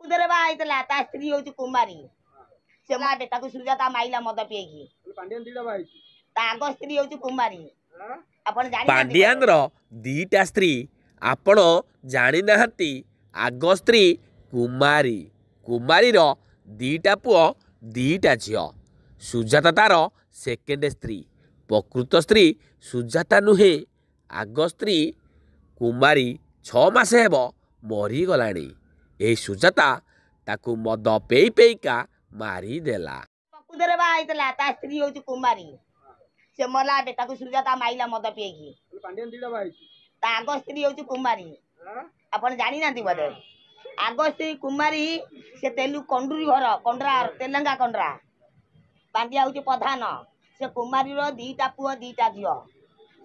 कुदरे बा आइतला ता स्त्री होची कुमारी से मा बेटा को सुजाता माइला मद पिएकी पांड्यान दीटा भाई ता आगो स्त्री होची कुमारी आपण जानि पांड्यान रो दीटा स्त्री आपण जानी नाहंती आग स्त्री कुमारी कुमारी रो दीटा पुओ दीटा झियो सुजाता तार सेकेंड स्त्री प्रकृत स्त्री सुजाता नुहे आग स्त्री कुमारी 6 मास हेब मरी गलाणी ए सुजाता ताकू मद पेई पेईका मारी देला कुदरे बा आइतला ता स्त्री होची कुमारी से मला बेटा को सुजाता माइला मद पिएकी पांड्यान दीटा भाई ता आगो स्त्री होची कुमारी आपण जानि नांती बदे आगो स्त्री कुमारी से तेलु कंडुरी घर कंडरा तेलंगा कंडरा पांड्या होची प्रधान से कुमारी रो दीटा पुओ दीटा झियो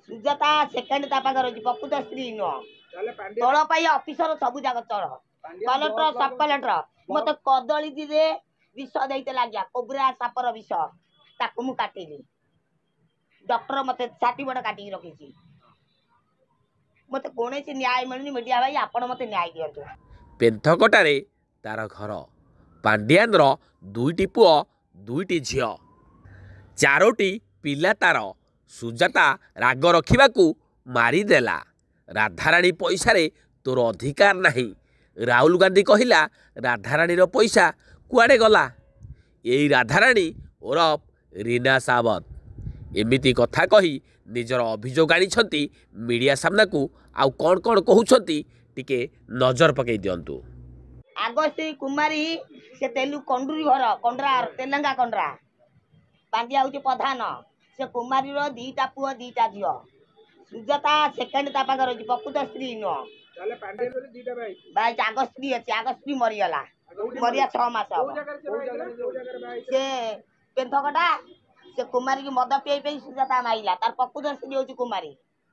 सुजाता सेकेंड ता पाकर होची प्रकृत स्त्री नो तळ पाई ऑफिसर सब जाग तळ कलेक्टर सब कलेक्टर मते कदली दिले विष देते लाग्या कोबरा सापर विष ताकू मु काटिली डॉक्टर मते छाती बड़ काटी रखिची मते कोनेसी न्याय मिलनी मीडिया भाई आपण मते न्याय दियंतु पेंथकटारे तार घर पांड्यान रो दुईटी पुओ दुईटी झियो 4टी पिला तार सुजाता राग रखिबाकू मारिदेला राधाराणी पैसा तोर अधिकार नहीं राहुल गांधी कहिला राधाराणी रो पैसा कुआडे गला एई राधाराणी ओरफ रीना सावत एमिति कथा कही निजर अभियोग आनी मीडिया सामना को आउ कौन कौन कहउछंती टिके नजर पकई दियंतु आगो श्री कुमारी से तेलु कंडुरी घर कंडरा तेलंगा कंडरा पांड्या होची प्रधान से कुमारी रो दीटा पुओ दीटा झियो सुजाता सेकेंड ता पाकर होची प्रकृत स्त्री नो ताले पांड्यान बोले दीटा भाई भाई आगो स्त्री अछि आगो स्त्री मरियला मरिया 6 मास से पेंथकटा से कुमारी की मद पिए पे सुजाता माइला तार प्रकृत स्त्री होची कुमारी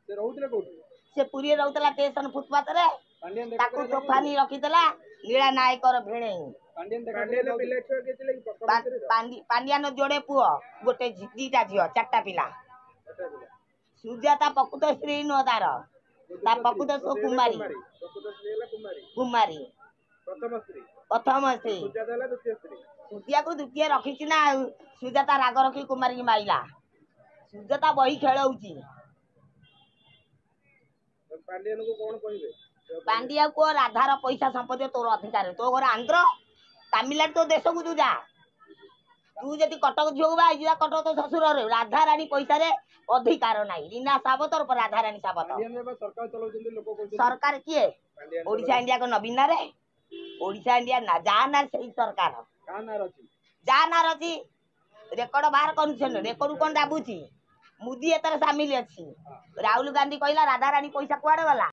से रहउतले कोठी से पुरी रहउतला स्टेशन फुटपाथ रे पांड्यान ताकू तोफानी रखितला लीला नायकर भेणे पांड्यान पिले छुआ केतिले पांड्यान जोड़े पुओ गोटे दीटा झियो 4टा पिला सुजाता प्रकृत स्त्री नो तार ता प्रकृत स्त्री कुमारी कुमारी प्रथम स्त्री सुजिया को द्वितीय रखी ना सुजाता राग रखी कुमारी की माइला सुजाता बही खेलौची पांड्यान को कोन कहिबे पांड्या को राधार पैसा संपत्ति तोर अधिकार तो घर आंध्र तमिलनाडु तो देश को तू जा तू जदि कटक झियो बा जा कटक तो ससुर रे राधा रानी पैसा रे अधिकार नाही रीना सावत और राधा रानी सावत सरकार चलाउछन लोक को सरकार किए ओडिशा इंडिया को नवीन ना रे ओडिशा इंडिया ना जा ना सही सरकार का ना रची जा ना रची रेकर्ड बाहर करूछन रेकर्ड कोन दाबुची मुदी एतर शामिल अछि राहुल गांधी कहला राधा रानी पैसा कुआडे गला।